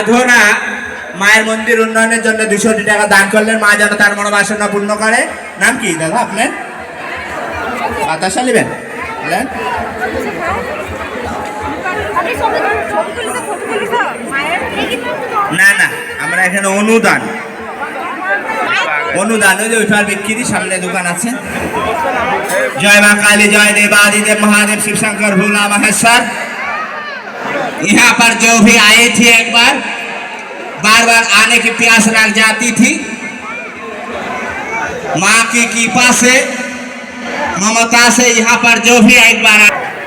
ধরা মায়ের মন্দির উন্নয়নের জন্য 200 কোটি টাকা দান করলেন, মা যেন তার মনোবাসনা পূর্ণ করে। নাম কি দাদা আপনার? বাতাসা নেবেন? না না, আমরা এখানে অনুদান ওই যে ওইটার বিক্রি সামনে দোকান আছে। जय माँ काली, जय देवादिदेव महादेव शिव शंकर भोला महेश्वर। यहाँ पर जो भी आए थे एक बार बार बार आने की प्यास लग जाती थी। माँ की कृपा से ममता से यहाँ पर जो भी एक बार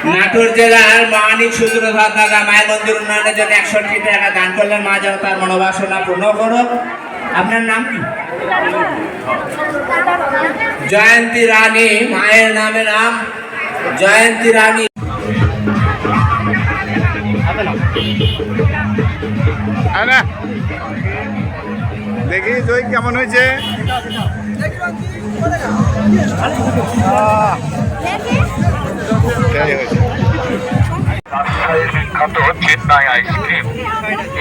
नाटुर জেলার মানিক সূত্রধর দাদা মায়ের মন্দির উন্নয়নের জন্য 100 কোটি টাকা দান করলেন, মা যেন তার মনোবাসনা পূর্ণ করো। আপনার নাম কি? জয়ন্তী রানী, মায়ের নামে নাম জয়ন্তী রানী। দেখি দই কেমন হয়েছে। রাজশাহীর বিখ্যাত চেন্নাই আইসক্রিম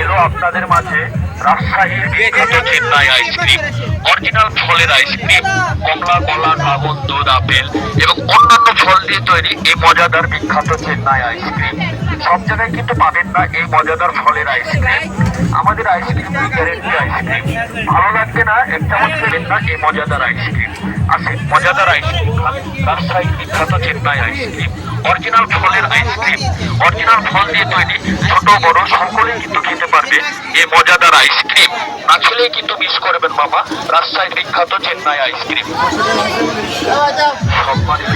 এলো আপনাদের মাঝে। রাজশাহীর বিখ্যাত চেন্নাই আইসক্রিম অরিজিনাল ফলের আইসক্রিম, কমলা, কলা, ড্রাগন, দুধ, আপেল এবং অন্যান্য ফল দিয়ে তৈরি এই মজাদার বিখ্যাত চেন্নাই আইসক্রিম। সব জায়গায় কিন্তু পাবেন না এই মজাদার ফলের আইসক্রিম। আমাদের আইসক্রিম গ্যারেন্টি আইসক্রিম। ভালো লাগবে না একটা খেলেন না এই মজাদার আইসক্রিম। আসেন মজাদার আইসক্রিম খান, রাজশাহীর বিখ্যাত চেন্নাই আইসক্রিম। অরিজিনাল ফলের আইসক্রিম, অরিজিনাল ফল দিয়ে তৈরি, ছোট বড় সকলেই কিন্তু খেতে পারবে এই মজাদার আইসক্রিম। না খেলেই কিন্তু মিস করবেন বাবা রাজশাহীর বিখ্যাত চেন্নাই আইসক্রিম। সম্মানিত